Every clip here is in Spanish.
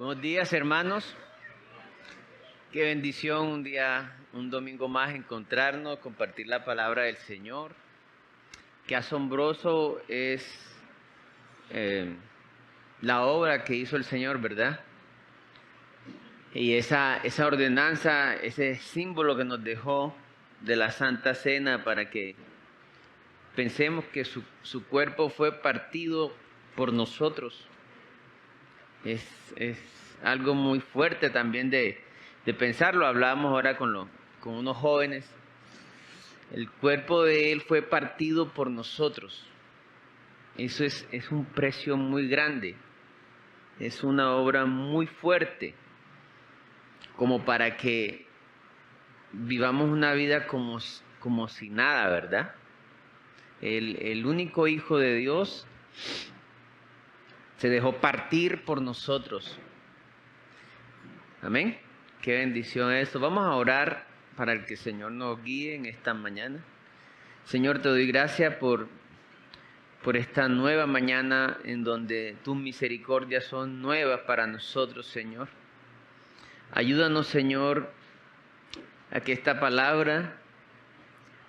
Buenos días, hermanos. Qué bendición un domingo más encontrarnos, compartir la palabra del Señor. Qué asombroso es la obra que hizo el Señor, ¿verdad? Y esa ordenanza, ese símbolo que nos dejó de la Santa Cena para que pensemos que su cuerpo fue partido por nosotros. Es algo muy fuerte también de pensarlo. Hablábamos ahora con unos jóvenes. El cuerpo de Él fue partido por nosotros. Eso es un precio muy grande. Es una obra muy fuerte, como para que vivamos una vida como si nada, ¿verdad? El único Hijo de Dios se dejó partir por nosotros. Amén. Qué bendición esto. Vamos a orar para que el Señor nos guíe en esta mañana. Señor, te doy gracias por esta nueva mañana en donde tus misericordias son nuevas para nosotros, Señor. Ayúdanos, Señor, a que esta palabra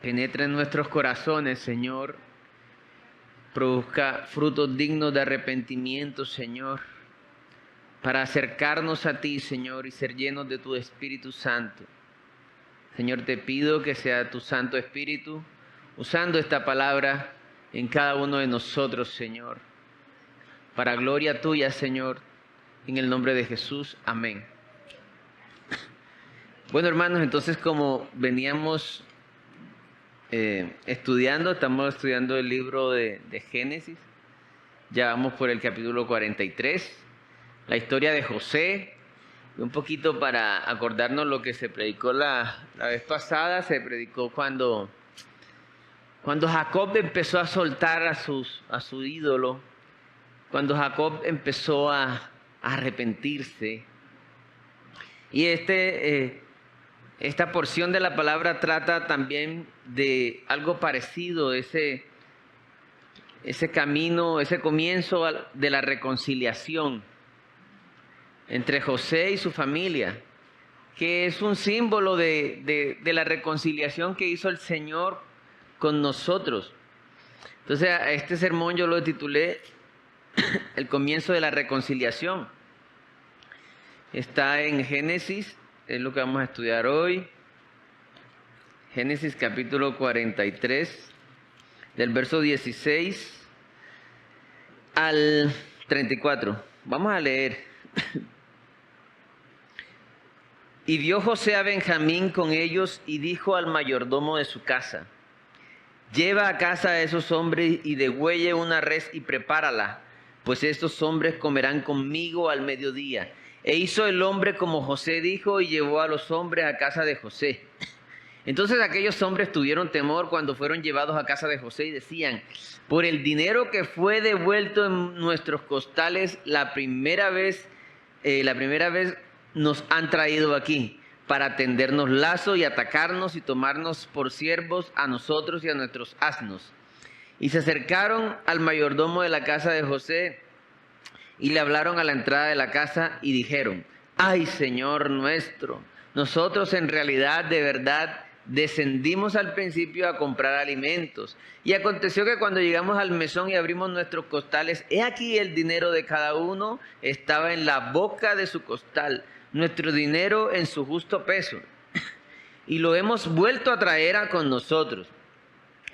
penetre en nuestros corazones, Señor. Produzca frutos dignos de arrepentimiento, Señor, para acercarnos a ti, Señor, y ser llenos de tu Espíritu Santo. Señor, te pido que sea tu Santo Espíritu usando esta palabra en cada uno de nosotros, Señor, para gloria tuya, Señor, en el nombre de Jesús. Amén. Bueno, hermanos, entonces como veníamos estamos estudiando el libro de Génesis. Ya vamos por el capítulo 43, la historia de José. Un poquito para acordarnos lo que se predicó la vez pasada. Se predicó cuando Jacob empezó a soltar a su ídolo, cuando Jacob empezó a arrepentirse. Y esta porción de la palabra trata también de algo parecido, ese camino, ese comienzo de la reconciliación entre José y su familia, que es un símbolo de la reconciliación que hizo el Señor con nosotros. Entonces, a este sermón yo lo titulé El comienzo de la reconciliación. Está en Génesis. Es lo que vamos a estudiar hoy. Génesis capítulo 43, del verso 16 al 34. Vamos a leer. Y vio José a Benjamín con ellos y dijo al mayordomo de su casa: lleva a casa a esos hombres y degüelle una res y prepárala, pues estos hombres comerán conmigo al mediodía. E hizo el hombre como José dijo y llevó a los hombres a casa de José. Entonces aquellos hombres tuvieron temor cuando fueron llevados a casa de José y decían: por el dinero que fue devuelto en nuestros costales la primera vez nos han traído aquí para tendernos lazo y atacarnos y tomarnos por siervos a nosotros y a nuestros asnos. Y se acercaron al mayordomo de la casa de José y le hablaron a la entrada de la casa y dijeron: ay, Señor nuestro, nosotros en realidad de verdad descendimos al principio a comprar alimentos. Y aconteció que cuando llegamos al mesón y abrimos nuestros costales, he aquí el dinero de cada uno estaba en la boca de su costal, nuestro dinero en su justo peso. Y lo hemos vuelto a traer con nosotros.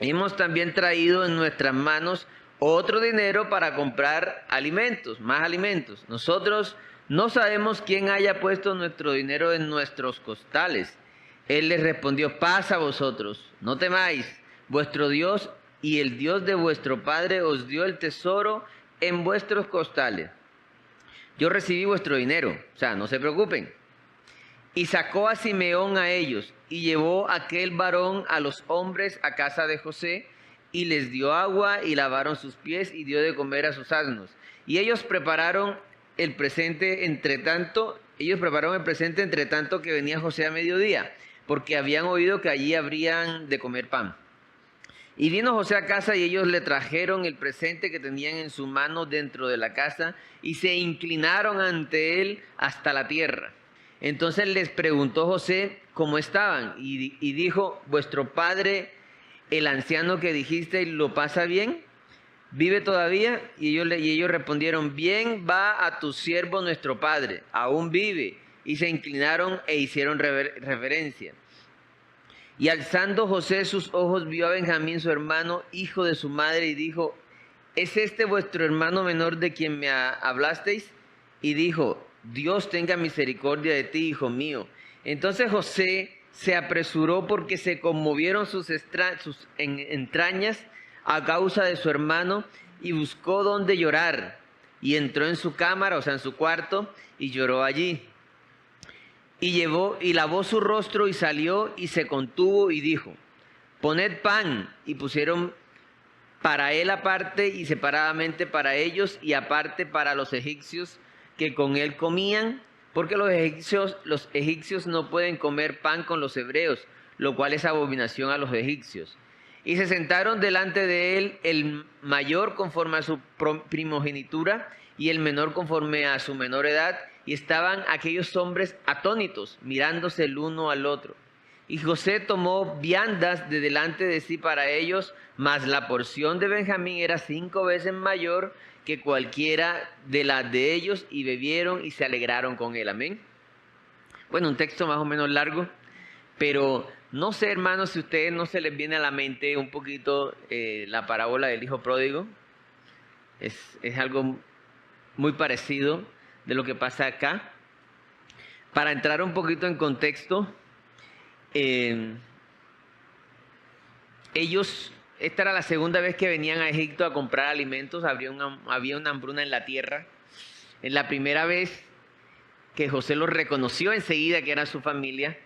Hemos también traído en nuestras manos otro dinero para comprar alimentos, más alimentos. Nosotros no sabemos quién haya puesto nuestro dinero en nuestros costales. Él les respondió: paz a vosotros, no temáis, vuestro Dios y el Dios de vuestro Padre os dio el tesoro en vuestros costales. Yo recibí vuestro dinero, o sea, no se preocupen. Y sacó a Simeón a ellos y llevó aquel varón a los hombres a casa de José y les dio agua y lavaron sus pies y dio de comer a sus asnos. Y ellos prepararon el presente entre tanto que venía José a mediodía, porque habían oído que allí habrían de comer pan. Y vino José a casa y ellos le trajeron el presente que tenían en su mano dentro de la casa y se inclinaron ante él hasta la tierra. Entonces les preguntó José cómo estaban y dijo, vuestro padre, el anciano que dijiste, ¿lo pasa bien? ¿Vive todavía? Y ellos respondieron, bien va a tu siervo nuestro padre, aún vive. Y se inclinaron e hicieron reverencia. Y alzando José sus ojos, vio a Benjamín, su hermano, hijo de su madre, y dijo, ¿es este vuestro hermano menor de quien me hablasteis? Y dijo, Dios tenga misericordia de ti, hijo mío. Entonces José se apresuró porque se conmovieron sus entrañas a causa de su hermano y buscó dónde llorar. Y entró en su cámara, o sea, en su cuarto, y lloró allí. Y lavó su rostro y salió y se contuvo y dijo, poned pan. Y pusieron para él aparte y separadamente para ellos y aparte para los egipcios que con él comían, porque los egipcios no pueden comer pan con los hebreos, lo cual es abominación a los egipcios. Y se sentaron delante de él el mayor conforme a su primogenitura y el menor conforme a su menor edad, y estaban aquellos hombres atónitos, mirándose el uno al otro. Y José tomó viandas de delante de sí para ellos, mas la porción de Benjamín era 5 veces mayor que cualquiera de las de ellos, y bebieron y se alegraron con él. Amén. Bueno, un texto más o menos largo, pero no sé, hermanos, si a ustedes no se les viene a la mente un poquito la parábola del hijo pródigo. Es algo muy parecido de lo que pasa acá. Para entrar un poquito en contexto, esta era la segunda vez que venían a Egipto a comprar alimentos, había una hambruna en la tierra. Es la primera vez que José los reconoció enseguida que era su familia.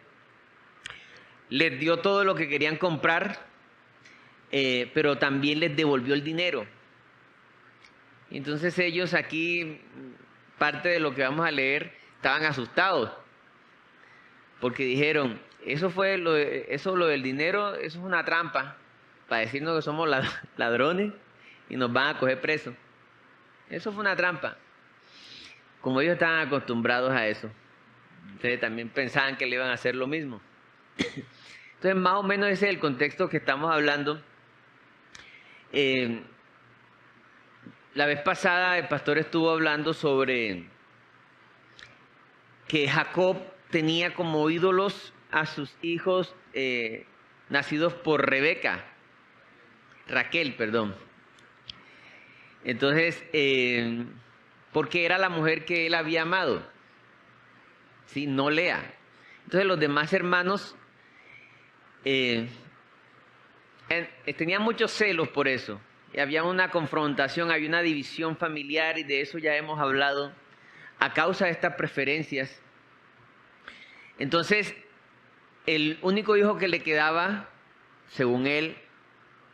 Les dio todo lo que querían comprar, pero también les devolvió el dinero. Entonces ellos aquí, parte de lo que vamos a leer, estaban asustados, porque dijeron, lo del dinero, eso es una trampa, para decirnos que somos ladrones y nos van a coger presos. Eso fue una trampa. Como ellos estaban acostumbrados a eso, ustedes también pensaban que le iban a hacer lo mismo. Entonces, más o menos ese es el contexto que estamos hablando. La vez pasada el pastor estuvo hablando sobre que Jacob tenía como ídolos a sus hijos nacidos por Raquel, perdón. Entonces, porque era la mujer que él había amado, ¿sí? No Lea. Entonces los demás hermanos tenían muchos celos por eso. Y había una confrontación, había una división familiar, y de eso ya hemos hablado, a causa de estas preferencias. Entonces, el único hijo que le quedaba, según él,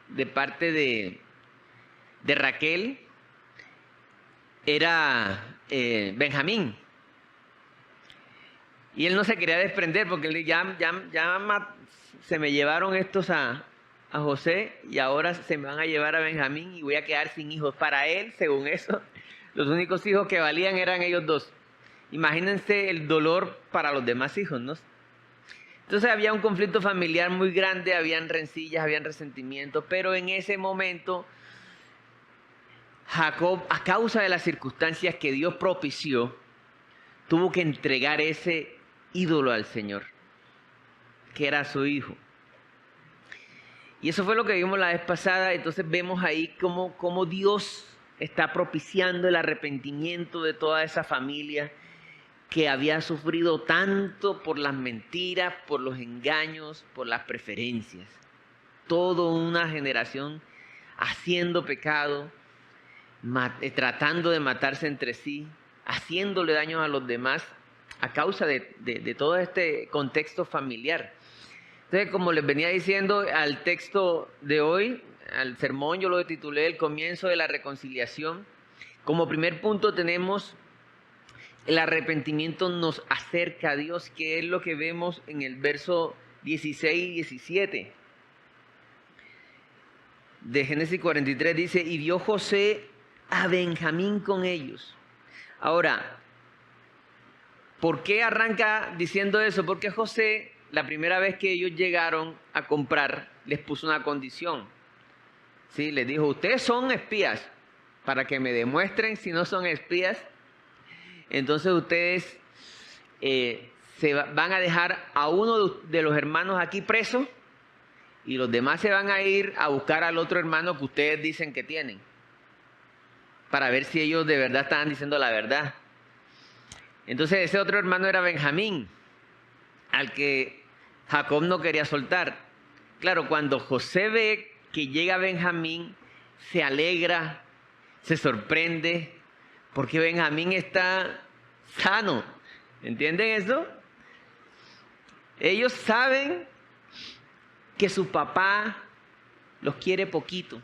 de parte de Raquel, era Benjamín. Y él no se quería desprender porque ya se me llevaron estos a José y ahora se me van a llevar a Benjamín y voy a quedar sin hijos. Para él, según eso, los únicos hijos que valían eran ellos dos. Imagínense el dolor para los demás hijos, ¿no? Entonces había un conflicto familiar muy grande, habían rencillas, habían resentimientos, pero en ese momento Jacob, a causa de las circunstancias que Dios propició, tuvo que entregar ese ídolo al Señor, que era su hijo. Y eso fue lo que vimos la vez pasada. Entonces vemos ahí cómo Dios está propiciando el arrepentimiento de toda esa familia que había sufrido tanto por las mentiras, por los engaños, por las preferencias. Toda una generación haciendo pecado, tratando de matarse entre sí, haciéndole daño a los demás a causa de todo este contexto familiar. Entonces, como les venía diciendo, al texto de hoy, al sermón, yo lo titulé El comienzo de la reconciliación. Como primer punto tenemos el arrepentimiento nos acerca a Dios, que es lo que vemos en el verso 16 y 17. de Génesis 43 dice, y vio José a Benjamín con ellos. Ahora, ¿por qué arranca diciendo eso? Porque José, la primera vez que ellos llegaron a comprar, les puso una condición. ¿Sí? Les dijo, ustedes son espías, para que me demuestren si no son espías. Entonces ustedes van a dejar a uno de los hermanos aquí preso y los demás se van a ir a buscar al otro hermano que ustedes dicen que tienen, para ver si ellos de verdad estaban diciendo la verdad. Entonces ese otro hermano era Benjamín, al que Jacob no quería soltar. Claro, cuando José ve que llega Benjamín, se alegra, se sorprende, porque Benjamín está sano. ¿Entienden eso? Ellos saben que su papá los quiere poquito.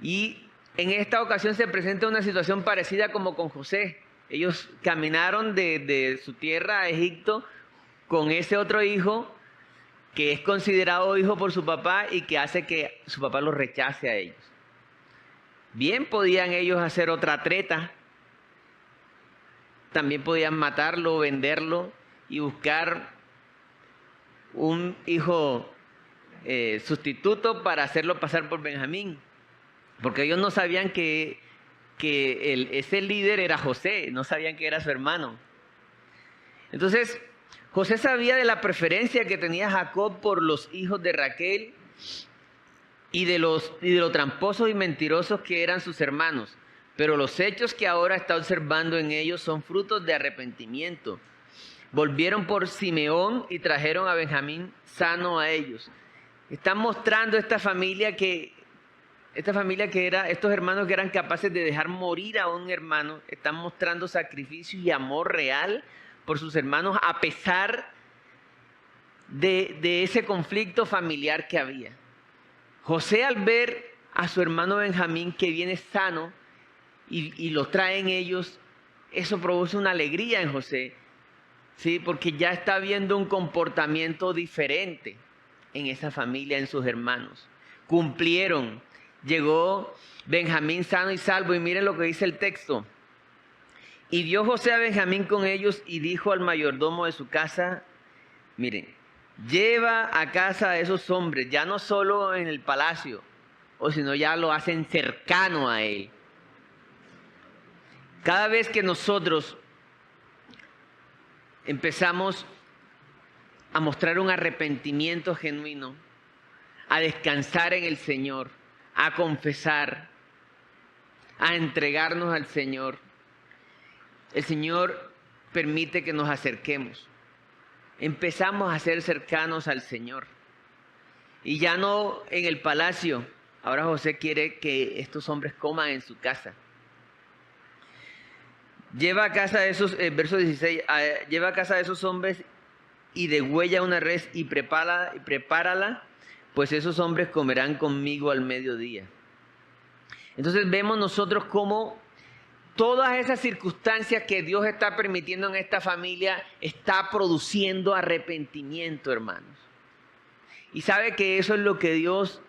Y en esta ocasión se presenta una situación parecida como con José. Ellos caminaron de su tierra a Egipto con ese otro hijo que es considerado hijo por su papá y que hace que su papá los rechace a ellos. Bien podían ellos hacer otra treta. También podían matarlo, venderlo y buscar un hijo sustituto para hacerlo pasar por Benjamín. Porque ellos no sabían que ese líder era José, no sabían que era su hermano. Entonces, José sabía de la preferencia que tenía Jacob por los hijos de Raquel y de lo tramposos y mentirosos que eran sus hermanos. Pero los hechos que ahora está observando en ellos son frutos de arrepentimiento. Volvieron por Simeón y trajeron a Benjamín sano a ellos. Están mostrando esta familia que era, estos hermanos que eran capaces de dejar morir a un hermano, están mostrando sacrificio y amor real por sus hermanos a pesar de ese conflicto familiar que había. José, al ver a su hermano Benjamín que viene sano y lo traen ellos, eso produce una alegría en José, ¿sí? Porque ya está viendo un comportamiento diferente en esa familia, en sus hermanos. Cumplieron. Llegó Benjamín sano y salvo, y miren lo que dice el texto. Y vio José a Benjamín con ellos y dijo al mayordomo de su casa, miren, lleva a casa a esos hombres, ya no solo en el palacio, sino ya lo hacen cercano a él. Cada vez que nosotros empezamos a mostrar un arrepentimiento genuino, a descansar en el Señor, a confesar, a entregarnos al Señor, el Señor permite que nos acerquemos. Empezamos a ser cercanos al Señor. Y ya no en el palacio. Ahora José quiere que estos hombres coman en su casa. Lleva a casa de esos, verso 16, lleva a casa de esos hombres y degüella una res y prepárala, pues esos hombres comerán conmigo al mediodía. Entonces vemos nosotros cómo todas esas circunstancias que Dios está permitiendo en esta familia está produciendo arrepentimiento, hermanos. Y sabe que eso es lo que Dios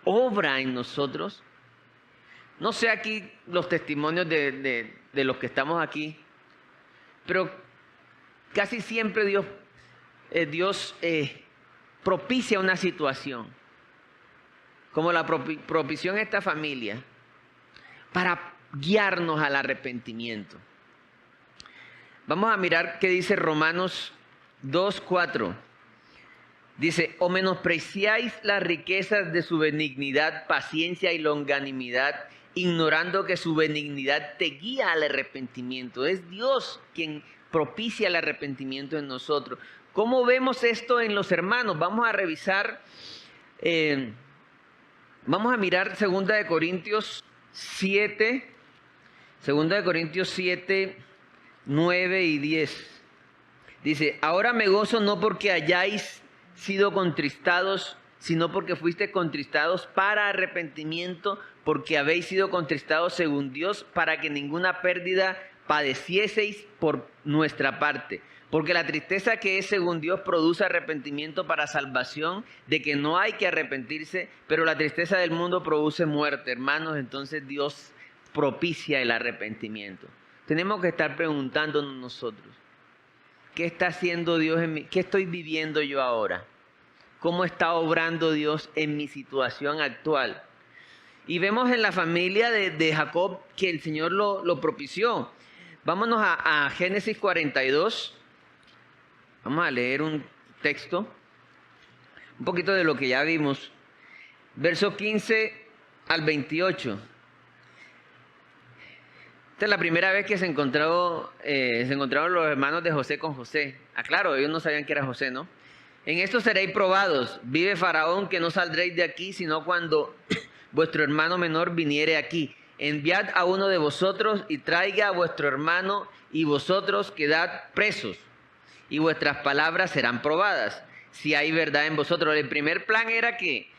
obra en nosotros. No sé aquí los testimonios de los que estamos aquí, pero casi siempre Dios propicia una situación, como la propició en esta familia, para guiarnos al arrepentimiento. Vamos a mirar qué dice Romanos 2:4. Dice, o menospreciáis las riquezas de su benignidad, paciencia y longanimidad, ignorando que su benignidad te guía al arrepentimiento. Es Dios quien propicia el arrepentimiento en nosotros. ¿Cómo vemos esto en los hermanos? Vamos a revisar, vamos a mirar 2 Corintios 7, 9 y 10. Dice, ahora me gozo no porque hayáis sido contristados, sino porque fuiste contristados para arrepentimiento, porque habéis sido contristados según Dios, para que ninguna pérdida padecieseis por nuestra parte. Porque la tristeza que es según Dios produce arrepentimiento para salvación, de que no hay que arrepentirse, pero la tristeza del mundo produce muerte. Hermanos, entonces Dios propicia el arrepentimiento. Tenemos que estar preguntándonos nosotros, ¿qué está haciendo Dios en mí? ¿Qué estoy viviendo yo ahora? ¿Cómo está obrando Dios en mi situación actual? Y vemos en la familia de Jacob que el Señor lo propició. Vámonos a Génesis 42. Vamos a leer un texto, un poquito de lo que ya vimos. Verso 15 al 28. Esta es la primera vez que se encontraron los hermanos de José con José. Claro, ellos no sabían que era José, ¿no? En esto seréis probados. Vive Faraón que no saldréis de aquí, sino cuando vuestro hermano menor viniere aquí. Enviad a uno de vosotros y traiga a vuestro hermano, y vosotros quedad presos, y vuestras palabras serán probadas, si hay verdad en vosotros. El primer plan era que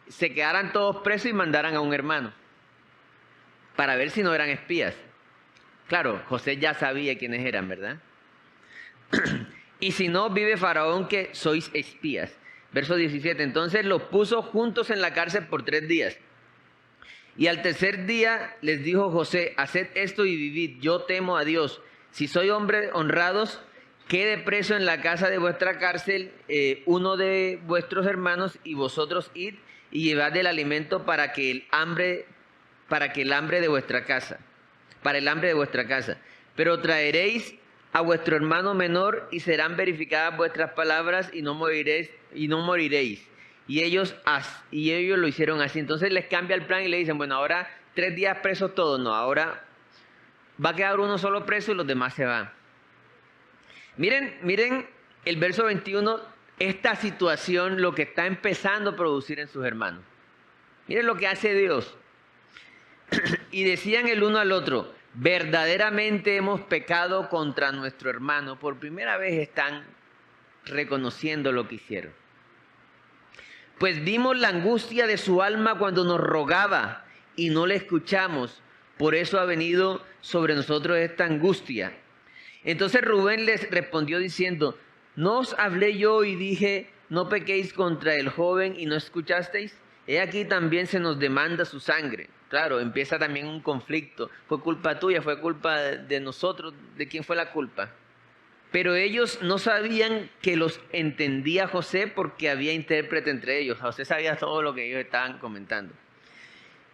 se quedaran todos presos y mandaran a un hermano, para ver si no eran espías. Claro, José ya sabía quiénes eran, ¿verdad? Y si no, vive Faraón que sois espías. Verso 17. Entonces los puso juntos en la cárcel por 3 días. Y al tercer día les dijo José, haced esto y vivid, yo temo a Dios. Si sois hombres honrados, quede preso en la casa de vuestra cárcel uno de vuestros hermanos, y vosotros id y llevad el alimento para el hambre de vuestra casa. Pero traeréis a vuestro hermano menor y serán verificadas vuestras palabras y no moriréis. Y ellos lo hicieron así. Entonces les cambia el plan y le dicen, bueno, ahora 3 días presos todos. No, ahora va a quedar uno solo preso y los demás se van. Miren el verso 21, esta situación, lo que está empezando a producir en sus hermanos. Miren lo que hace Dios. Y decían el uno al otro, verdaderamente hemos pecado contra nuestro hermano. Por primera vez están reconociendo lo que hicieron. Pues vimos la angustia de su alma cuando nos rogaba y no le escuchamos. Por eso ha venido sobre nosotros esta angustia. Entonces Rubén les respondió diciendo, ¿no os hablé yo y dije, no pequéis contra el joven y no escuchasteis? He aquí también se nos demanda su sangre. Claro, empieza también un conflicto. Fue culpa tuya, fue culpa de nosotros. ¿De quién fue la culpa? Pero ellos no sabían que los entendía José, porque había intérprete entre ellos. José sabía todo lo que ellos estaban comentando.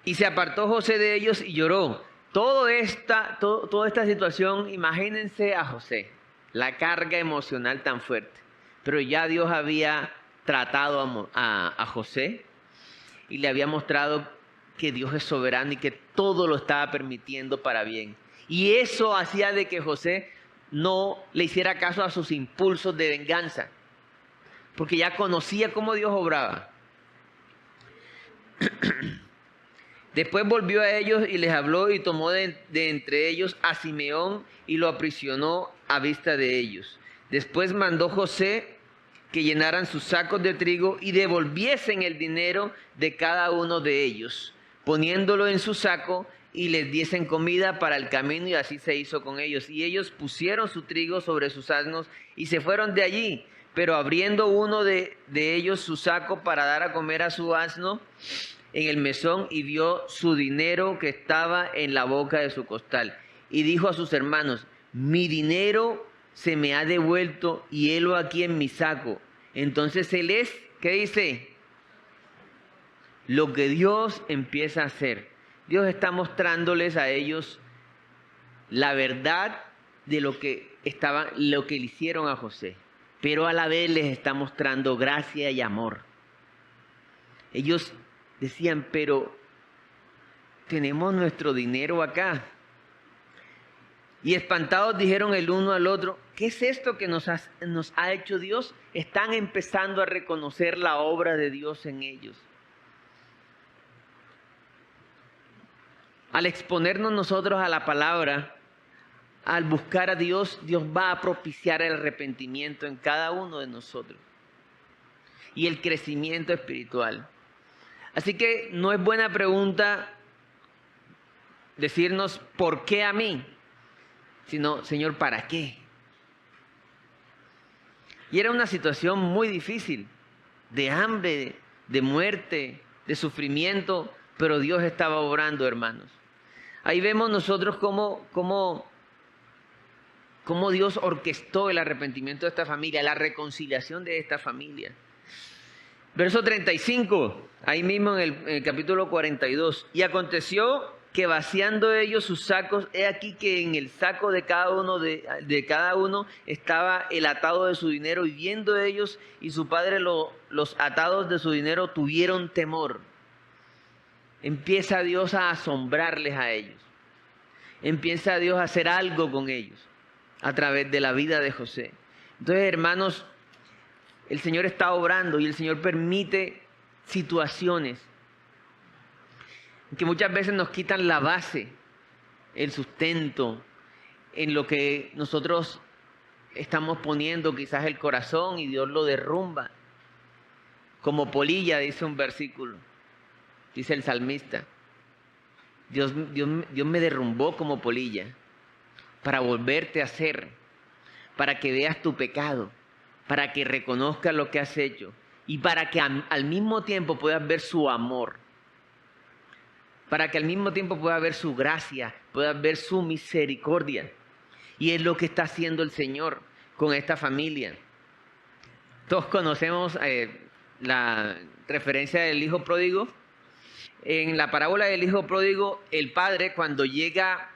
Y se apartó José de ellos y lloró. Toda esta situación, imagínense a José, la carga emocional tan fuerte. Pero ya Dios había tratado a José y le había mostrado que Dios es soberano y que todo lo estaba permitiendo para bien. Y eso hacía de que José no le hiciera caso a sus impulsos de venganza, porque ya conocía cómo Dios obraba. Después volvió a ellos y les habló y tomó de entre ellos a Simeón y lo aprisionó a vista de ellos. Después mandó José que llenaran sus sacos de trigo y devolviesen el dinero de cada uno de ellos, poniéndolo en su saco, y les diesen comida para el camino, y así se hizo con ellos. Y ellos pusieron su trigo sobre sus asnos y se fueron de allí. Pero abriendo uno de ellos su saco para dar a comer a su asno en el mesón, y vio su dinero que estaba en la boca de su costal. Y dijo a sus hermanos, mi dinero se me ha devuelto y helo aquí en mi saco. Entonces él es, ¿qué dice? Lo que Dios empieza a hacer. Dios está mostrándoles a ellos la verdad de lo que le hicieron a José. Pero a la vez les está mostrando gracia y amor. Ellos decían, pero tenemos nuestro dinero acá. Y espantados dijeron el uno al otro, ¿qué es esto que nos ha hecho Dios? Están empezando a reconocer la obra de Dios en ellos. Al exponernos nosotros a la palabra, al buscar a Dios, Dios va a propiciar el arrepentimiento en cada uno de nosotros y el crecimiento espiritual. Así que no es buena pregunta decirnos, ¿por qué a mí? sino, Señor, ¿para qué? Y era una situación muy difícil, de hambre, de muerte, de sufrimiento, pero Dios estaba obrando, hermanos. Ahí vemos nosotros cómo Dios orquestó el arrepentimiento de esta familia, la reconciliación de esta familia. Verso 35, ahí mismo en el capítulo 42. Y aconteció que vaciando ellos sus sacos, he aquí que en el saco de cada uno estaba el atado de su dinero, y viendo ellos y su padre los atados de su dinero, tuvieron temor. Empieza Dios a asombrarles a ellos. Empieza Dios a hacer algo con ellos a través de la vida de José. Entonces, hermanos, el Señor está obrando y el Señor permite situaciones que muchas veces nos quitan la base, el sustento, en lo que nosotros estamos poniendo quizás el corazón, y Dios lo derrumba. Como polilla, dice un versículo, dice el salmista. Dios me derrumbó como polilla para volverte a hacer, para que veas tu pecado, para que reconozcas lo que has hecho y para que al mismo tiempo puedas ver su amor, para que al mismo tiempo puedas ver su gracia, puedas ver su misericordia. Y es lo que está haciendo el Señor con esta familia. Todos conocemos la referencia del hijo pródigo. En la parábola del hijo pródigo, el padre, cuando llega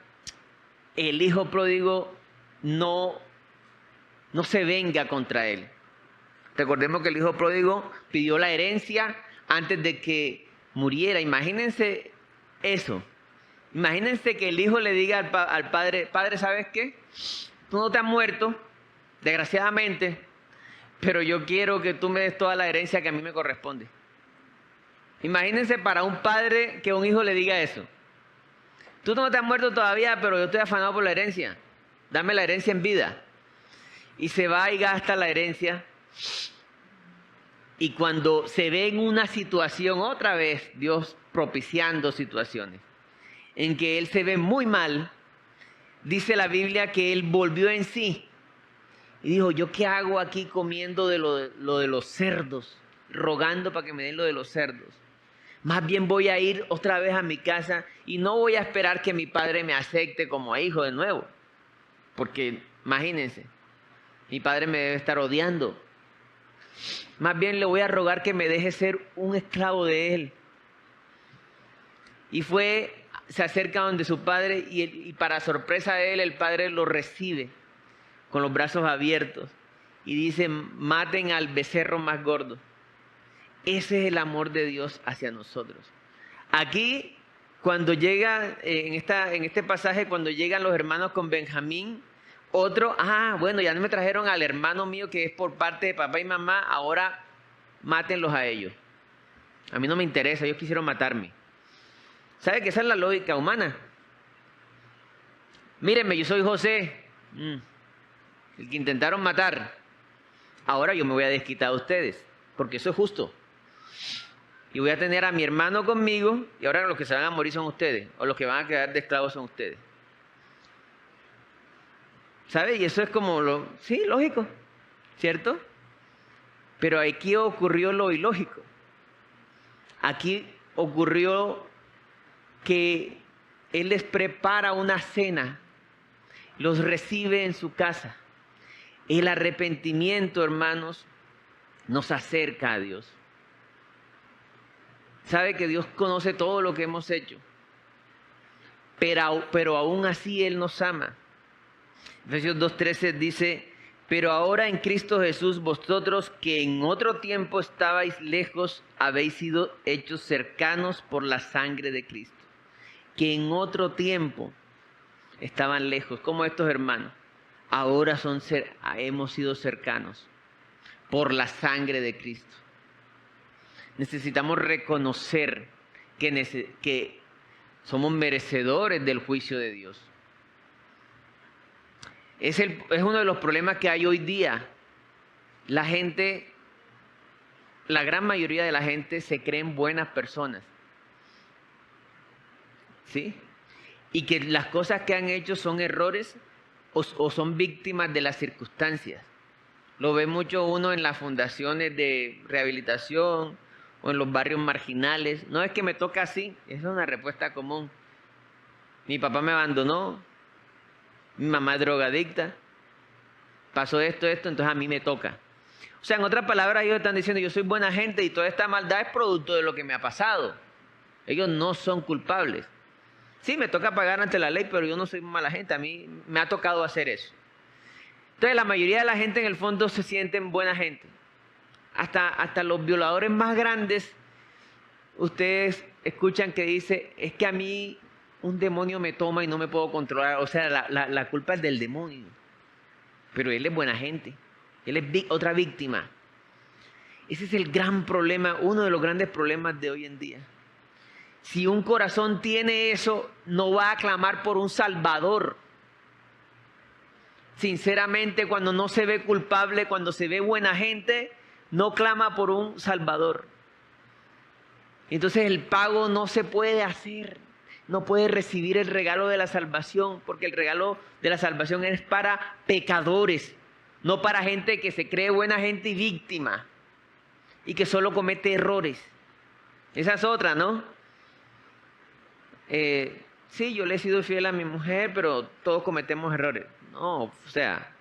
el hijo pródigo, no se venga contra él. Recordemos que el hijo pródigo pidió la herencia antes de que muriera. Imagínense eso. Imagínense que el hijo le diga al padre: Padre, ¿sabes qué? Tú no te has muerto, desgraciadamente, pero yo quiero que tú me des toda la herencia que a mí me corresponde. Imagínense para un padre que un hijo le diga eso. Tú no te has muerto todavía, pero yo estoy afanado por la herencia. Dame la herencia en vida. Y se va y gasta la herencia. Y cuando se ve en una situación, otra vez Dios propiciando situaciones, en que él se ve muy mal, dice la Biblia que él volvió en sí. Y dijo: ¿yo qué hago aquí comiendo de lo de los cerdos? Rogando para que me den lo de los cerdos. Más bien voy a ir otra vez a mi casa y no voy a esperar que mi padre me acepte como hijo de nuevo. Porque imagínense, mi padre me debe estar odiando. Más bien le voy a rogar que me deje ser un esclavo de él. Y se acerca donde su padre y para sorpresa de él, el padre lo recibe con los brazos abiertos y dice: maten al becerro más gordo. Ese es el amor de Dios hacia nosotros. Aquí, cuando llega, en este pasaje, cuando llegan los hermanos con Benjamín, bueno, ya no me trajeron al hermano mío que es por parte de papá y mamá, ahora mátenlos a ellos. A mí no me interesa, ellos quisieron matarme. ¿Sabe que esa es la lógica humana? Mírenme, yo soy José, el que intentaron matar. Ahora yo me voy a desquitar a ustedes, porque eso es justo. Y voy a tener a mi hermano conmigo, y ahora los que se van a morir son ustedes, o los que van a quedar de esclavos son ustedes. ¿Sabe? Y eso es como sí, lógico, ¿cierto? Pero aquí ocurrió lo ilógico. Aquí ocurrió que Él les prepara una cena, los recibe en su casa. El arrepentimiento, hermanos, nos acerca a Dios. Sabe que Dios conoce todo lo que hemos hecho, pero aún así Él nos ama. Efesios 2:13 dice: pero ahora en Cristo Jesús, vosotros que en otro tiempo estabais lejos, habéis sido hechos cercanos por la sangre de Cristo. Que en otro tiempo estaban lejos, como estos hermanos, ahora hemos sido cercanos por la sangre de Cristo. Necesitamos reconocer que somos merecedores del juicio de Dios. Es uno de los problemas que hay hoy día. La gran mayoría de la gente se creen buenas personas, ¿sí? Y que las cosas que han hecho son errores, o son víctimas de las circunstancias. Lo ve mucho uno en las fundaciones de rehabilitación o en los barrios marginales. No es que me toca así, esa es una respuesta común. Mi papá me abandonó, mi mamá es drogadicta, pasó esto, entonces a mí me toca. O sea, en otras palabras, ellos están diciendo, yo soy buena gente y toda esta maldad es producto de lo que me ha pasado. Ellos no son culpables. Sí, me toca pagar ante la ley, pero yo no soy mala gente, a mí me ha tocado hacer eso. Entonces, la mayoría de la gente en el fondo se sienten buena gente. Hasta los violadores más grandes, ustedes escuchan que dice, es que a mí un demonio me toma y no me puedo controlar. O sea, la culpa es del demonio. Pero él es buena gente. Él es otra víctima. Ese es el gran problema, uno de los grandes problemas de hoy en día. Si un corazón tiene eso, no va a clamar por un salvador. Sinceramente, cuando no se ve culpable, cuando se ve buena gente, no clama por un salvador. Entonces el pago no se puede hacer. No puede recibir el regalo de la salvación, porque el regalo de la salvación es para pecadores, no para gente que se cree buena gente y víctima, y que solo comete errores. Esa es otra, ¿no? Sí, yo le he sido fiel a mi mujer, pero todos cometemos errores. No, o sea,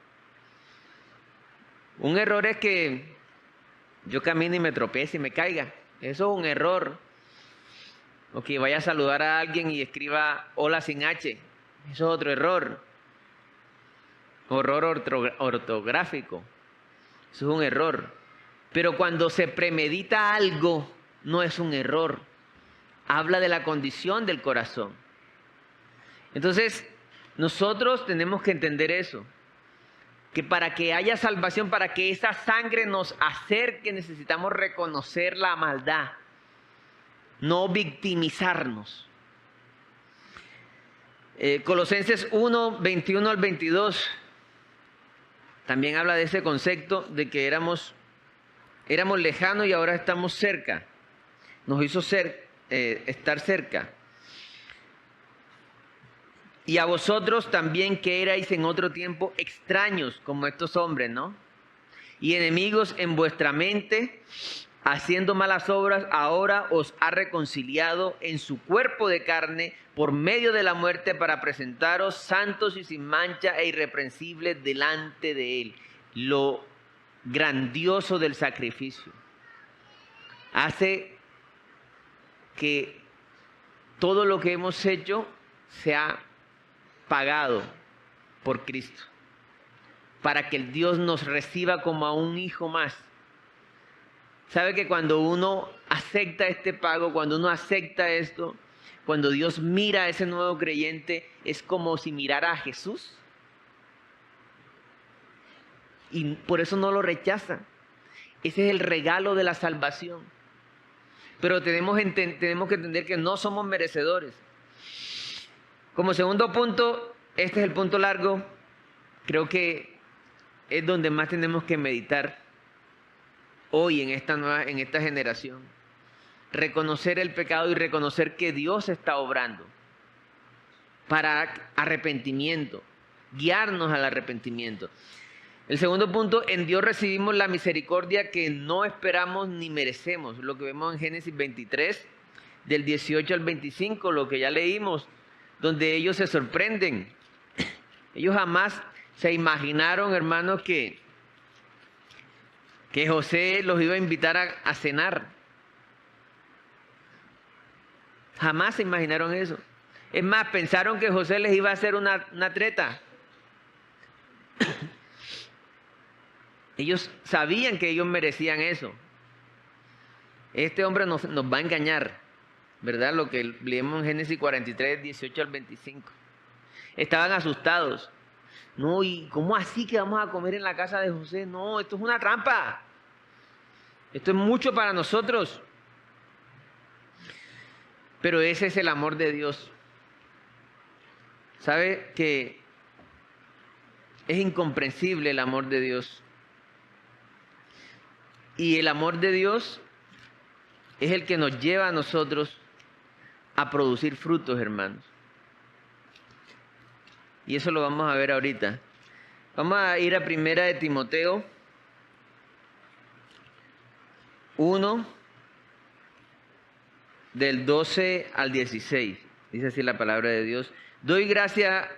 un error es que yo camine y me tropiece y me caiga. Eso es un error. O que vaya a saludar a alguien y escriba hola sin H. Eso es otro error. Horror ortográfico. Eso es un error. Pero cuando se premedita algo, no es un error. Habla de la condición del corazón. Entonces, nosotros tenemos que entender eso. Que para que haya salvación, para que esa sangre nos acerque, necesitamos reconocer la maldad. No victimizarnos. Colosenses 1, 21 al 22 también habla de ese concepto de que éramos lejanos y ahora estamos cerca. Nos hizo estar cerca. Y a vosotros también que erais en otro tiempo extraños como estos hombres, ¿no? Y enemigos en vuestra mente, haciendo malas obras, ahora os ha reconciliado en su cuerpo de carne por medio de la muerte para presentaros santos y sin mancha e irreprensibles delante de Él. Lo grandioso del sacrificio hace que todo lo que hemos hecho sea pagado por Cristo, para que el Dios nos reciba como a un hijo más. ¿Sabe que cuando uno acepta este pago, cuando uno acepta esto, cuando Dios mira a ese nuevo creyente, es como si mirara a Jesús? Y por eso no lo rechaza. Ese es el regalo de la salvación. Pero tenemos que entender que no somos merecedores. Como segundo punto, este es el punto largo, creo que es donde más tenemos que meditar hoy en esta generación. Reconocer el pecado y reconocer que Dios está obrando para arrepentimiento, guiarnos al arrepentimiento. El segundo punto, en Dios recibimos la misericordia que no esperamos ni merecemos. Lo que vemos en Génesis 23, del 18 al 25, lo que ya leímos, donde ellos se sorprenden. Ellos jamás se imaginaron, hermanos, que José los iba a invitar a cenar. Jamás se imaginaron eso. Es más, pensaron que José les iba a hacer una treta. Ellos sabían que ellos merecían eso. Este hombre nos va a engañar, ¿verdad? Lo que leemos en Génesis 43, 18 al 25. Estaban asustados. No, ¿y cómo así que vamos a comer en la casa de José? No, esto es una trampa. Esto es mucho para nosotros. Pero ese es el amor de Dios. ¿Sabe que es incomprensible el amor de Dios? Y el amor de Dios es el que nos lleva a nosotros a producir frutos, hermanos. y eso lo vamos a ver ahorita. Vamos a ir a Primera de Timoteo 1, del 12 al 16. Dice así la palabra de Dios. Doy gracias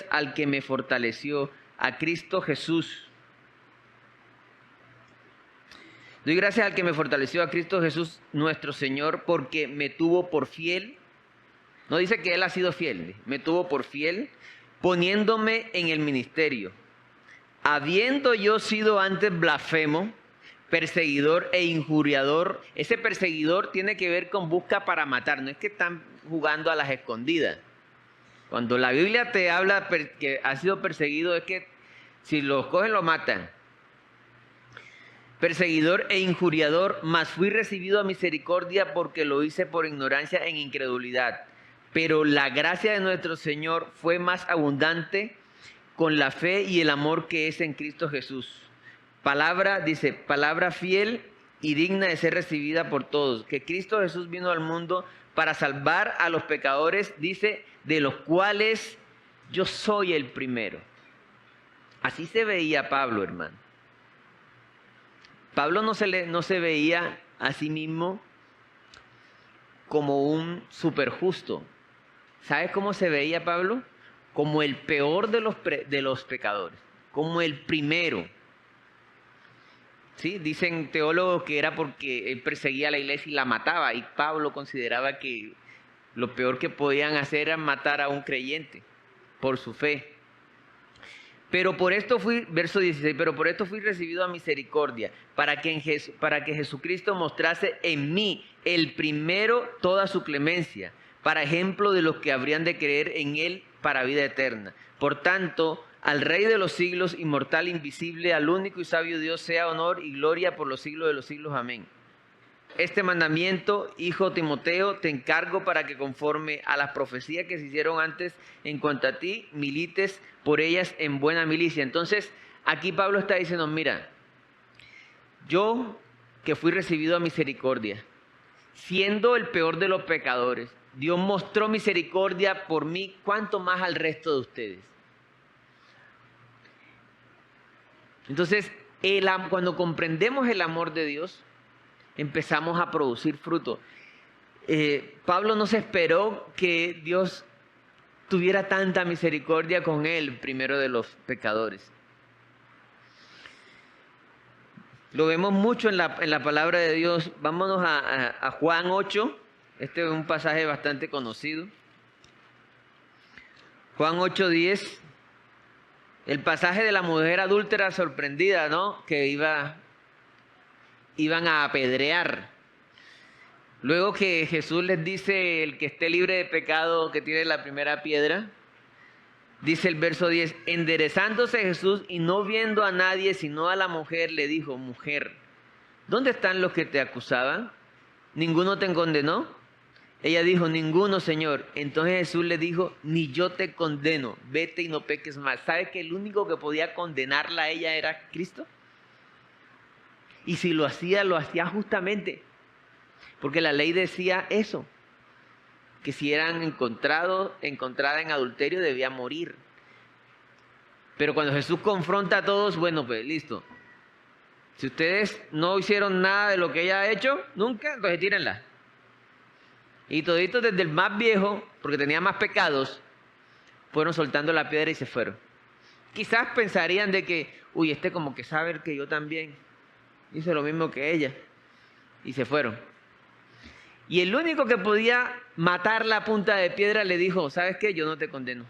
al que me fortaleció, a Cristo Jesús. Doy gracias al que me fortaleció, a Cristo Jesús nuestro Señor, porque me tuvo por fiel. No dice que Él ha sido fiel, me tuvo por fiel, poniéndome en el ministerio. Habiendo yo sido antes blasfemo, perseguidor e injuriador. Ese perseguidor tiene que ver con busca para matar, no es que están jugando a las escondidas. Cuando la Biblia te habla que ha sido perseguido, es que si los cogen lo matan. Perseguidor e injuriador, mas fui recibido a misericordia porque lo hice por ignorancia e incredulidad. Pero la gracia de nuestro Señor fue más abundante con la fe y el amor que es en Cristo Jesús. Palabra fiel y digna de ser recibida por todos, que Cristo Jesús vino al mundo para salvar a los pecadores, dice, de los cuales yo soy el primero. Así se veía Pablo, hermano. Pablo no se veía a sí mismo como un superjusto. ¿Sabes cómo se veía Pablo? Como el peor de los pecadores, como el primero. ¿Sí? Dicen teólogos que era porque él perseguía a la iglesia y la mataba, y Pablo consideraba que lo peor que podían hacer era matar a un creyente por su fe. Pero por esto fui, verso 16, pero por esto fui recibido a misericordia, para que Jesucristo mostrase en mí el primero toda su clemencia, para ejemplo de los que habrían de creer en Él para vida eterna. Por tanto, al Rey de los siglos, inmortal, invisible, al único y sabio Dios, sea honor y gloria por los siglos de los siglos. Amén. Este mandamiento, hijo Timoteo, te encargo para que conforme a las profecías que se hicieron antes en cuanto a ti, milites por ellas en buena milicia. Entonces, aquí Pablo está diciendo, mira, yo que fui recibido a misericordia, siendo el peor de los pecadores, Dios mostró misericordia por mí, ¿cuánto más al resto de ustedes? Entonces, cuando comprendemos el amor de Dios, empezamos a producir fruto. Pablo no se esperó que Dios tuviera tanta misericordia con él, primero de los pecadores. Lo vemos mucho en la palabra de Dios. Vámonos a Juan 8. Este es un pasaje bastante conocido. Juan 8:10. El pasaje de la mujer adúltera sorprendida, ¿no? Que iban a apedrear. Luego que Jesús les dice, el que esté libre de pecado, que tire la primera piedra, dice el verso 10, enderezándose Jesús y no viendo a nadie sino a la mujer, le dijo, mujer, ¿dónde están los que te acusaban? ¿Ninguno te condenó? Ella dijo, ninguno, Señor. Entonces Jesús le dijo, ni yo te condeno, vete y no peques más. ¿Sabes que el único que podía condenarla a ella era Cristo? Y si lo hacía justamente, porque la ley decía eso, que si eran encontrada en adulterio debía morir. Pero cuando Jesús confronta a todos, bueno, pues listo. Si ustedes no hicieron nada de lo que ella ha hecho, nunca, entonces tírenla. Y toditos desde el más viejo, porque tenía más pecados, fueron soltando la piedra y se fueron. Quizás pensarían de que, uy, este como que sabe que yo también hice lo mismo que ella. Y se fueron. Y el único que podía matar la punta de piedra le dijo, ¿sabes qué? Yo no te condeno.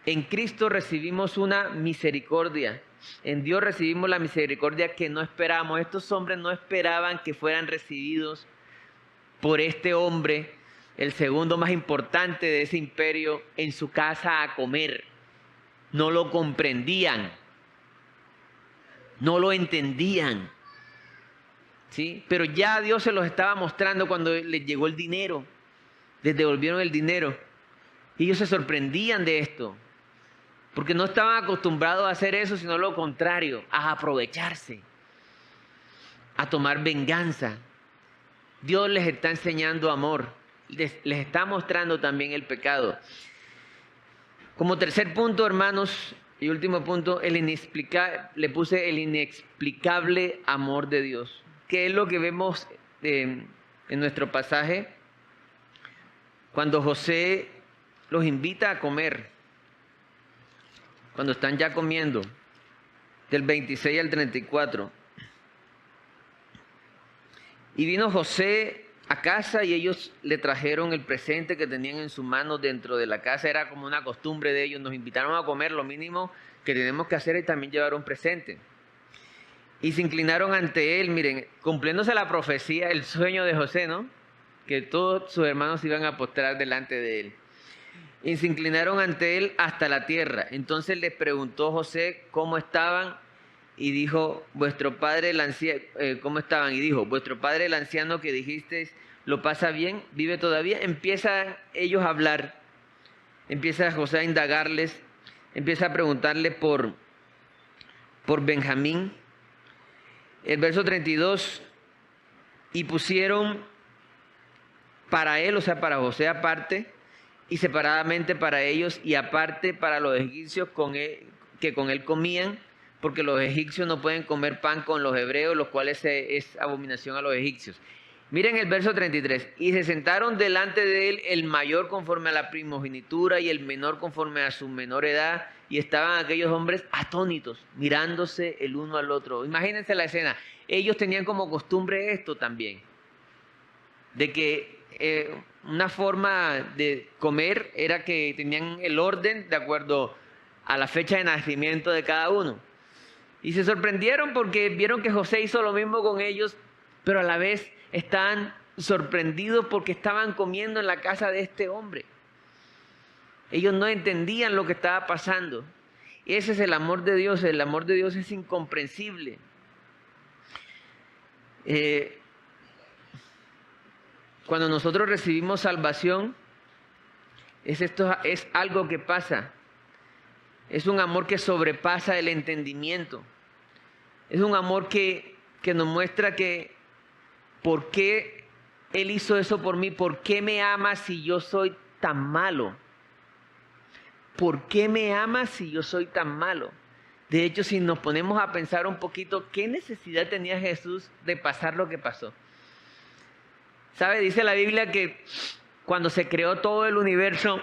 En Cristo recibimos una misericordia. En Dios recibimos la misericordia que no esperábamos. Estos hombres no esperaban que fueran recibidos por este hombre, el segundo más importante de ese imperio, en su casa a comer. No lo comprendían. No lo entendían. ¿Sí? Pero ya Dios se los estaba mostrando cuando les llegó el dinero. Les devolvieron el dinero. Y ellos se sorprendían de esto. Porque no estaban acostumbrados a hacer eso, sino lo contrario, a aprovecharse, a tomar venganza. Dios les está enseñando amor. les está mostrando también el pecado. Como tercer punto, hermanos, y último punto, le puse el inexplicable amor de Dios. ¿Qué es lo que vemos en nuestro pasaje? Cuando José los invita a comer, cuando están ya comiendo, del 26 al 34. Y vino José a casa y ellos le trajeron el presente que tenían en sus manos dentro de la casa. Era como una costumbre de ellos. Nos invitaron a comer, lo mínimo que tenemos que hacer es también llevar un presente. Y se inclinaron ante él, miren, cumpliéndose la profecía, el sueño de José, ¿no? Que todos sus hermanos iban a postrar delante de él. Y se inclinaron ante él hasta la tierra. Entonces les preguntó José cómo estaban y dijo, vuestro padre el anciano, ¿cómo estaban? Y dijo, vuestro padre el anciano que dijisteis, ¿lo pasa bien? ¿Vive todavía? Empiezan ellos a hablar. Empieza José a indagarles. Empieza a preguntarle por Benjamín. El verso 32, y pusieron para él, o sea, para José aparte, y separadamente para ellos, y aparte para los egipcios que con él comían, porque los egipcios no pueden comer pan con los hebreos, los cuales es abominación a los egipcios. Miren el verso 33, y se sentaron delante de él el mayor conforme a la primogenitura y el menor conforme a su menor edad, y estaban aquellos hombres atónitos, mirándose el uno al otro. Imagínense la escena, ellos tenían como costumbre esto también, de que una forma de comer era que tenían el orden de acuerdo a la fecha de nacimiento de cada uno. Y se sorprendieron porque vieron que José hizo lo mismo con ellos, pero a la vez estaban sorprendidos porque estaban comiendo en la casa de este hombre. Ellos no entendían lo que estaba pasando. Y ese es el amor de Dios. El amor de Dios es incomprensible. Cuando nosotros recibimos salvación, es algo que pasa. Es un amor que sobrepasa el entendimiento. Es un amor que nos muestra que ¿por qué Él hizo eso por mí? ¿Por qué me ama si yo soy tan malo? ¿Por qué me ama si yo soy tan malo? De hecho, si nos ponemos a pensar un poquito, ¿qué necesidad tenía Jesús de pasar lo que pasó? ¿Sabe? Dice la Biblia que cuando se creó todo el universo,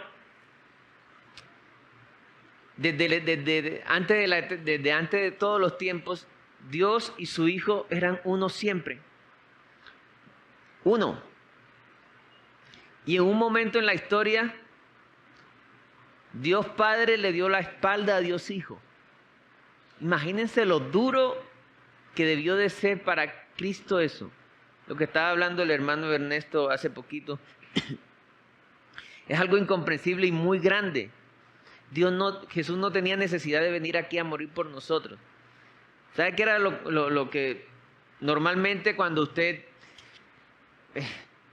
desde antes de todos los tiempos, Dios y su Hijo eran uno siempre. Uno. Y en un momento en la historia, Dios Padre le dio la espalda a Dios Hijo. Imagínense lo duro que debió de ser para Cristo eso. Lo que estaba hablando el hermano Ernesto hace poquito. Es algo incomprensible y muy grande. Jesús no tenía necesidad de venir aquí a morir por nosotros. ¿Sabe qué era lo que normalmente cuando usted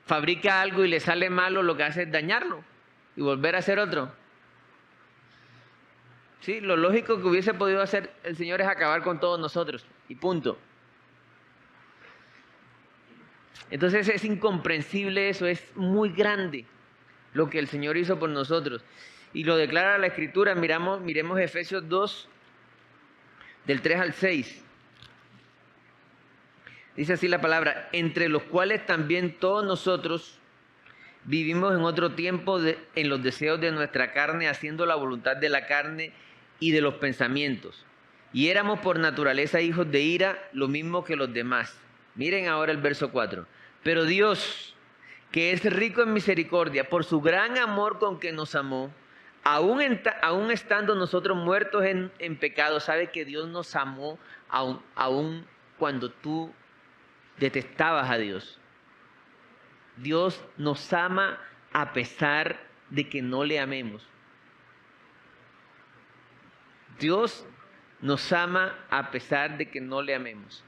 fabrica algo y le sale malo, lo que hace es dañarlo y volver a hacer otro? Sí, lo lógico que hubiese podido hacer el Señor es acabar con todos nosotros y punto. Entonces es incomprensible eso, es muy grande lo que el Señor hizo por nosotros. Y lo declara la Escritura. Miremos Efesios 2, del 3 al 6. Dice así la palabra, entre los cuales también todos nosotros vivimos en otro tiempo en los deseos de nuestra carne, haciendo la voluntad de la carne y de los pensamientos. Y éramos por naturaleza hijos de ira, lo mismo que los demás. Miren ahora el verso 4. Pero Dios, que es rico en misericordia, por su gran amor con que nos amó, aún estando nosotros muertos en pecado, sabe que Dios nos amó aún cuando tú detestabas a Dios. Dios nos ama a pesar de que no le amemos. Dios nos ama a pesar de que no le amemos.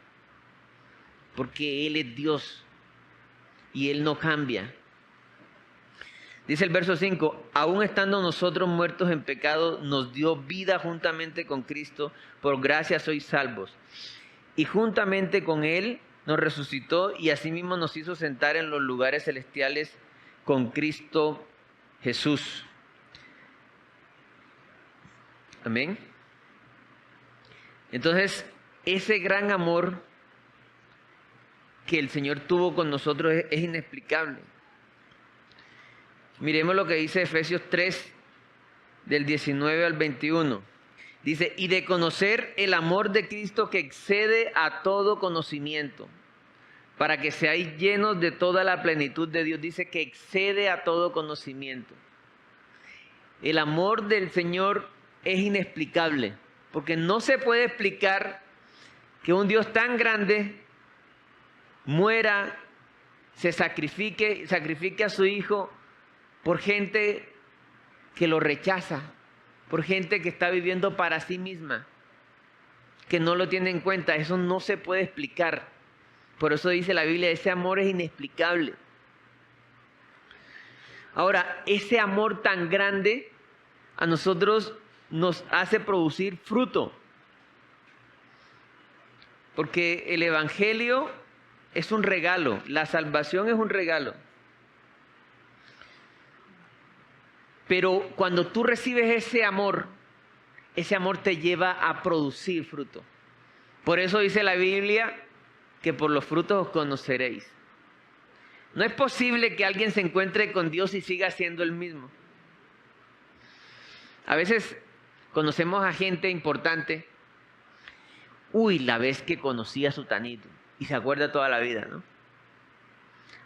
Porque Él es Dios y Él no cambia. Dice el verso 5, aún estando nosotros muertos en pecado, nos dio vida juntamente con Cristo, por gracia sois salvos. Y juntamente con Él nos resucitó y asimismo nos hizo sentar en los lugares celestiales con Cristo Jesús. Amén. Entonces, ese gran amor que el Señor tuvo con nosotros es inexplicable. Miremos lo que dice Efesios 3, del 19 al 21. Dice, y de conocer el amor de Cristo que excede a todo conocimiento, para que seáis llenos de toda la plenitud de Dios. Dice que excede a todo conocimiento. El amor del Señor es inexplicable, porque no se puede explicar que un Dios tan grande muera, se sacrifique a su Hijo por gente que lo rechaza, por gente que está viviendo para sí misma, que no lo tiene en cuenta. Eso no se puede explicar. Por eso dice la Biblia, ese amor es inexplicable. Ahora, ese amor tan grande a nosotros nos hace producir fruto. Porque el Evangelio es un regalo, la salvación es un regalo. Pero cuando tú recibes ese amor te lleva a producir fruto. Por eso dice la Biblia que por los frutos os conoceréis. No es posible que alguien se encuentre con Dios y siga siendo el mismo. A veces conocemos a gente importante. Uy, la vez que conocí a sutanito. Y se acuerda toda la vida, ¿no?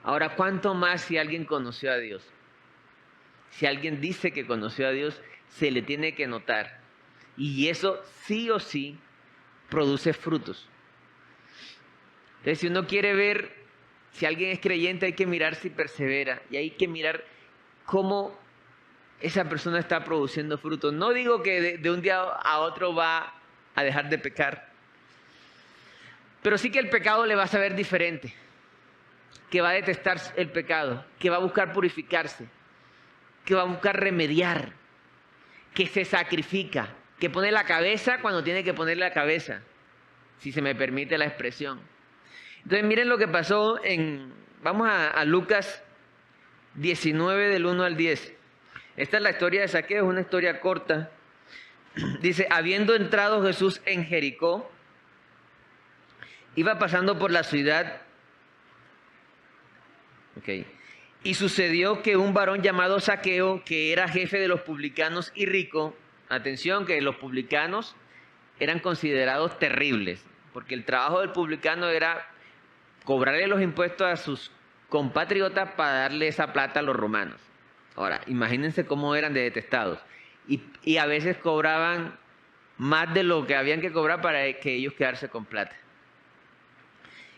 Ahora, ¿cuánto más si alguien conoció a Dios? Si alguien dice que conoció a Dios, se le tiene que notar. Y eso sí o sí produce frutos. Entonces, si uno quiere ver si alguien es creyente, hay que mirar si persevera. Y hay que mirar cómo esa persona está produciendo frutos. No digo que de un día a otro va a dejar de pecar. Pero sí que el pecado le va a saber diferente. Que va a detestar el pecado. Que va a buscar purificarse. Que va a buscar remediar. Que se sacrifica. Que pone la cabeza cuando tiene que poner la cabeza. Si se me permite la expresión. Entonces miren lo que pasó vamos a Lucas 19 del 1 al 10. Esta es la historia de Zaqueo, es una historia corta. Dice, habiendo entrado Jesús en Jericó, iba pasando por la ciudad. Y sucedió que un varón llamado Zaqueo, que era jefe de los publicanos y rico, atención que los publicanos eran considerados terribles, porque el trabajo del publicano era cobrarle los impuestos a sus compatriotas para darle esa plata a los romanos. Ahora, imagínense cómo eran de detestados. Y a veces cobraban más de lo que habían que cobrar para que ellos quedarse con plata.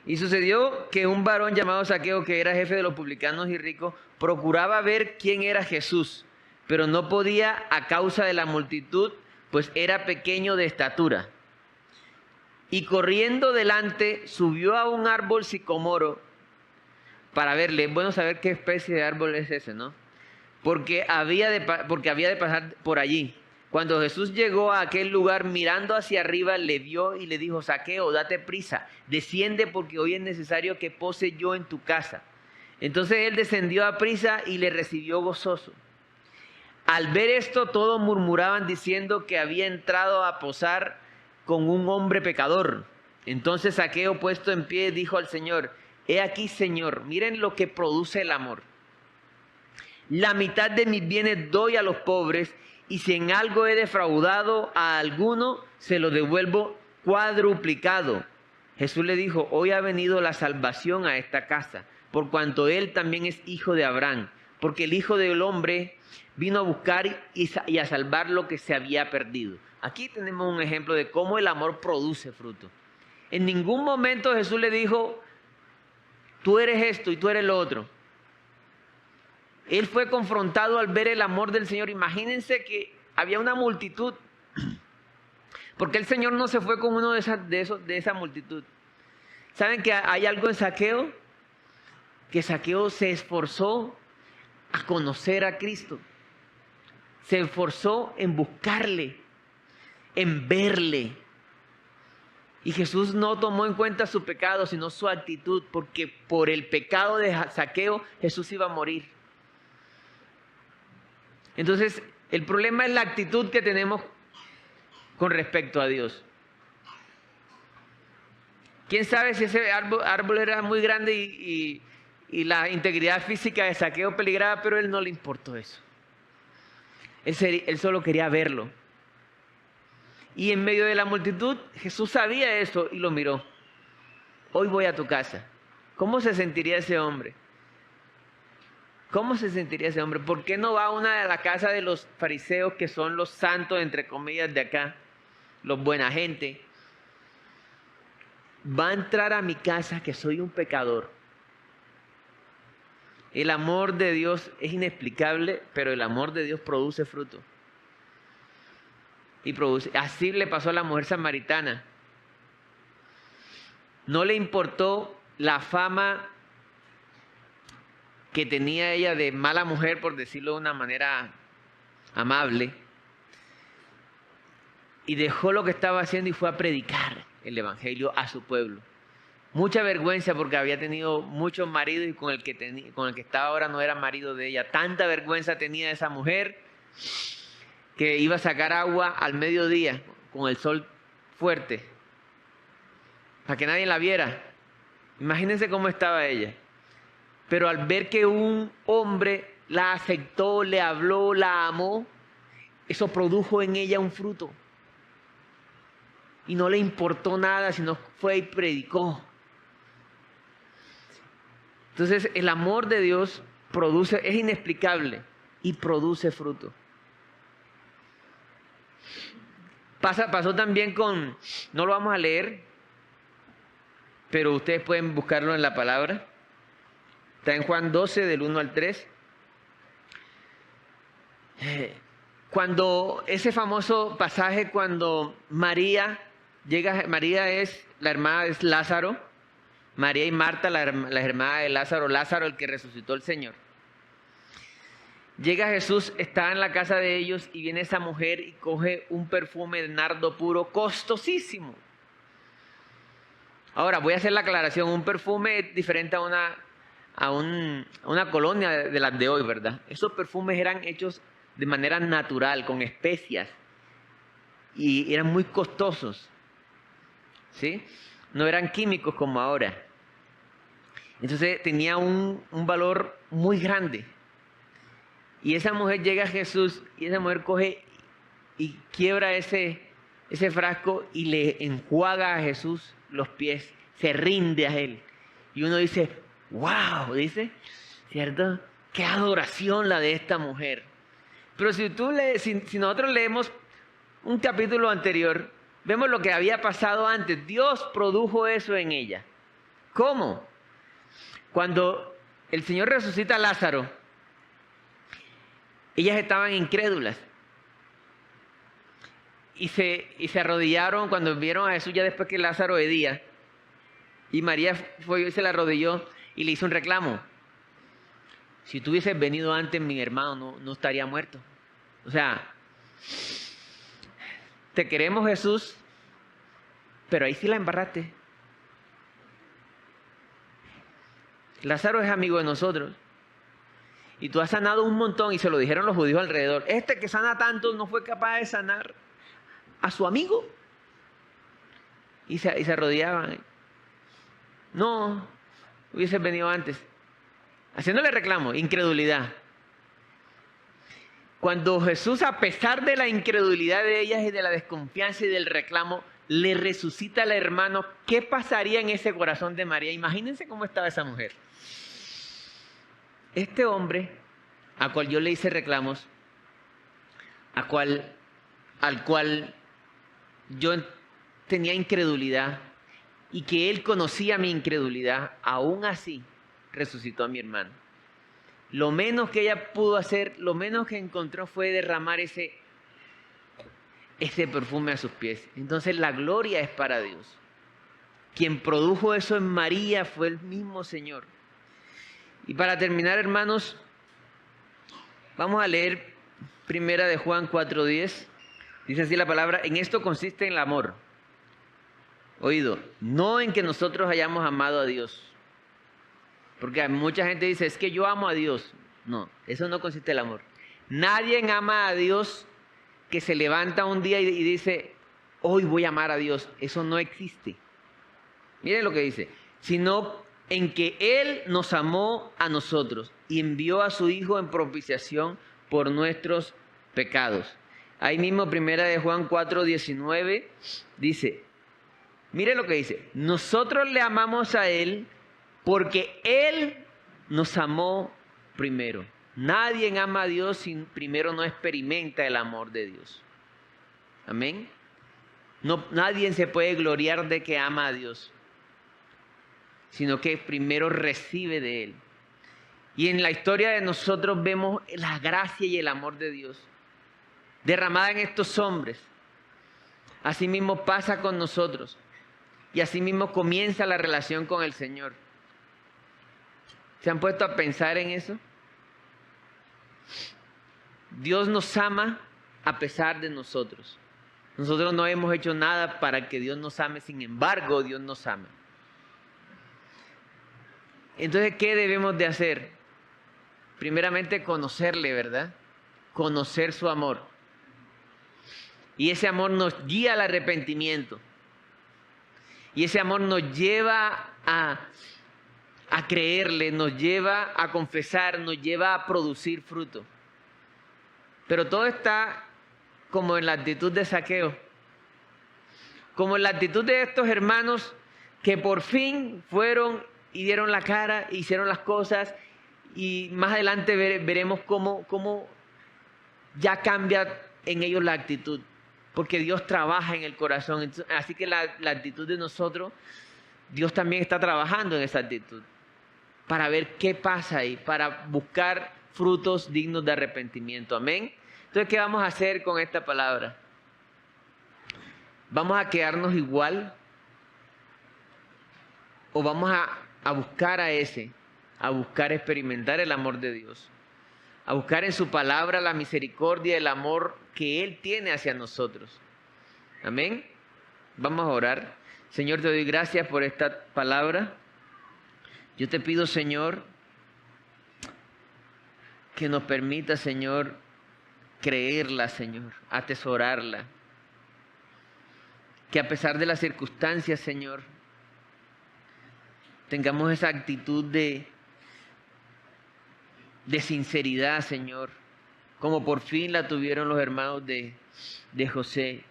Y sucedió que un varón llamado Zaqueo, que era jefe de los publicanos y ricos, procuraba ver quién era Jesús, pero no podía a causa de la multitud, pues era pequeño de estatura. Y corriendo delante, subió a un árbol sicomoro para verle. Es bueno saber qué especie de árbol es ese, ¿no? Porque había de pasar por allí. Cuando Jesús llegó a aquel lugar, mirando hacia arriba, le vio y le dijo, Zaqueo, date prisa, desciende porque hoy es necesario que pose yo en tu casa. Entonces él descendió a prisa y le recibió gozoso. Al ver esto, todos murmuraban diciendo que había entrado a posar con un hombre pecador. Entonces Zaqueo, puesto en pie, dijo al Señor, he aquí, Señor, miren lo que produce el amor. La mitad de mis bienes doy a los pobres, y si en algo he defraudado a alguno, se lo devuelvo cuadruplicado. Jesús le dijo, hoy ha venido la salvación a esta casa, por cuanto él también es hijo de Abraham, porque el Hijo del Hombre vino a buscar y a salvar lo que se había perdido. Aquí tenemos un ejemplo de cómo el amor produce fruto. En ningún momento Jesús le dijo, tú eres esto y tú eres lo otro. Él fue confrontado al ver el amor del Señor. Imagínense que había una multitud. Porque el Señor no se fue con uno de esa multitud. ¿Saben que hay algo en Zaqueo? Que Zaqueo se esforzó a conocer a Cristo. Se esforzó en buscarle, en verle. Y Jesús no tomó en cuenta su pecado, sino su actitud. Porque por el pecado de Zaqueo, Jesús iba a morir. Entonces, el problema es la actitud que tenemos con respecto a Dios. ¿Quién sabe si ese árbol era muy grande y la integridad física de Zaqueo peligraba, pero a él no le importó eso. Él solo quería verlo. Y en medio de la multitud, Jesús sabía eso y lo miró. Hoy voy a tu casa. ¿Cómo se sentiría ese hombre? ¿Cómo se sentiría ese hombre? ¿Por qué no va a una de las casas de los fariseos, que son los santos, entre comillas, de acá? Los buena gente. Va a entrar a mi casa, que soy un pecador. El amor de Dios es inexplicable, pero el amor de Dios produce fruto. Así le pasó a la mujer samaritana. No le importó la fama que tenía ella de mala mujer, por decirlo de una manera amable, y dejó lo que estaba haciendo y fue a predicar el evangelio a su pueblo. Mucha vergüenza, porque había tenido muchos maridos y con el que estaba ahora no era marido de ella. Tanta vergüenza tenía esa mujer que iba a sacar agua al mediodía con el sol fuerte para que nadie la viera. Imagínense cómo estaba ella. Pero al ver que un hombre la aceptó, le habló, la amó, eso produjo en ella un fruto. Y no le importó nada, sino fue y predicó. Entonces, el amor de Dios es inexplicable y produce fruto. Pasó también no lo vamos a leer, pero ustedes pueden buscarlo en la palabra. Está en Juan 12, del 1 al 3. Cuando ese famoso pasaje, cuando María es la hermana de Lázaro, María y Marta, la hermana de Lázaro, Lázaro el que resucitó el Señor. Llega Jesús, está en la casa de ellos y viene esa mujer y coge un perfume de nardo puro, costosísimo. Ahora, voy a hacer la aclaración, un perfume es diferente a una colonia de las de hoy, ¿verdad? Esos perfumes eran hechos de manera natural, con especias, y eran muy costosos, ¿sí? No eran químicos como ahora. Entonces tenía un valor muy grande. Y esa mujer llega a Jesús y esa mujer coge y quiebra ese frasco y le enjuaga a Jesús los pies, se rinde a él. Y uno dice, wow, dice, ¿cierto? Qué adoración la de esta mujer. Pero si nosotros leemos un capítulo anterior, vemos lo que había pasado antes. Dios produjo eso en ella. ¿Cómo? Cuando el Señor resucita a Lázaro, ellas estaban incrédulas. Y se arrodillaron cuando vieron a Jesús ya después que Lázaro hedía. Y María fue y se le arrodilló y le hizo un reclamo. Si tú hubieses venido antes, mi hermano no estaría muerto. O sea, te queremos, Jesús, pero ahí sí la embarraste. Lázaro es amigo de nosotros. Y tú has sanado un montón, y se lo dijeron los judíos alrededor. Este que sana tanto no fue capaz de sanar a su amigo. Y se arrodillaban. No, hubieses venido antes. Haciéndole reclamo, incredulidad. Cuando Jesús, a pesar de la incredulidad de ellas y de la desconfianza y del reclamo, le resucita al hermano, ¿qué pasaría en ese corazón de María? Imagínense cómo estaba esa mujer. Este hombre, al cual yo le hice reclamos, al cual yo tenía incredulidad y que él conocía mi incredulidad, aún así resucitó a mi hermano. Lo menos que ella pudo hacer, lo menos que encontró fue derramar ese perfume a sus pies. Entonces la gloria es para Dios. Quien produjo eso en María fue el mismo Señor. Y para terminar, hermanos, vamos a leer primera de Juan 4:10. Dice así la palabra: en esto consiste el amor. Oído, no en que nosotros hayamos amado a Dios. Porque mucha gente dice, es que yo amo a Dios. No, eso no consiste en el amor. Nadie ama a Dios que se levanta un día y dice, hoy voy a amar a Dios. Eso no existe. Miren lo que dice, sino en que Él nos amó a nosotros y envió a su Hijo en propiciación por nuestros pecados. Ahí mismo, primera de Juan 4:19, dice, mire lo que dice, nosotros le amamos a Él porque Él nos amó primero. Nadie ama a Dios si primero no experimenta el amor de Dios. Amén. No, nadie se puede gloriar de que ama a Dios, sino que primero recibe de Él. Y en la historia de nosotros vemos la gracia y el amor de Dios derramada en estos hombres. Así mismo pasa con nosotros. Y así mismo comienza la relación con el Señor. ¿Se han puesto a pensar en eso? Dios nos ama a pesar de nosotros. Nosotros no hemos hecho nada para que Dios nos ame, sin embargo, Dios nos ama. Entonces, ¿qué debemos de hacer? Primeramente, conocerle, ¿verdad? Conocer su amor. Y ese amor nos guía al arrepentimiento. Y ese amor nos lleva a creerle, nos lleva a confesar, nos lleva a producir fruto. Pero todo está como en la actitud de Zaqueo, como en la actitud de estos hermanos que por fin fueron y dieron la cara, hicieron las cosas, y más adelante veremos cómo ya cambia en ellos la actitud, porque Dios trabaja en el corazón. Así que la actitud de nosotros, Dios también está trabajando en esa actitud, para ver qué pasa ahí, para buscar frutos dignos de arrepentimiento. Amén. Entonces, ¿qué vamos a hacer con esta palabra? ¿Vamos a quedarnos igual? ¿O vamos a buscar a buscar experimentar el amor de Dios? A buscar en su palabra la misericordia, el amor que Él tiene hacia nosotros. Amén. Vamos a orar. Señor, te doy gracias por esta palabra. Yo te pido, Señor, que nos permita, Señor, creerla, Señor, atesorarla. Que a pesar de las circunstancias, Señor, tengamos esa actitud de sinceridad, Señor, como por fin la tuvieron los hermanos de José,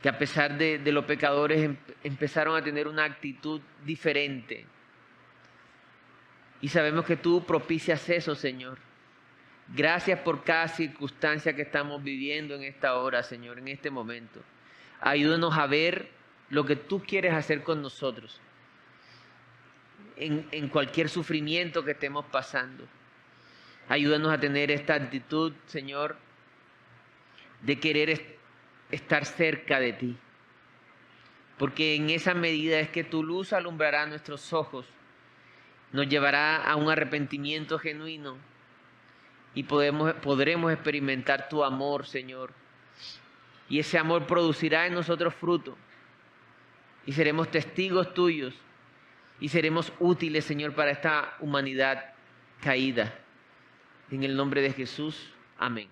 que a pesar de los pecadores empezaron a tener una actitud diferente. Y sabemos que tú propicias eso, Señor. Gracias por cada circunstancia que estamos viviendo en esta hora, Señor, en este momento. Ayúdanos a ver lo que tú quieres hacer con nosotros en cualquier sufrimiento que estemos pasando. Ayúdanos a tener esta actitud, Señor, de querer estar cerca de ti, porque en esa medida es que tu luz alumbrará nuestros ojos, nos llevará a un arrepentimiento genuino y podremos experimentar tu amor, Señor, y ese amor producirá en nosotros fruto y seremos testigos tuyos y seremos útiles, Señor, para esta humanidad caída. En el nombre de Jesús, amén.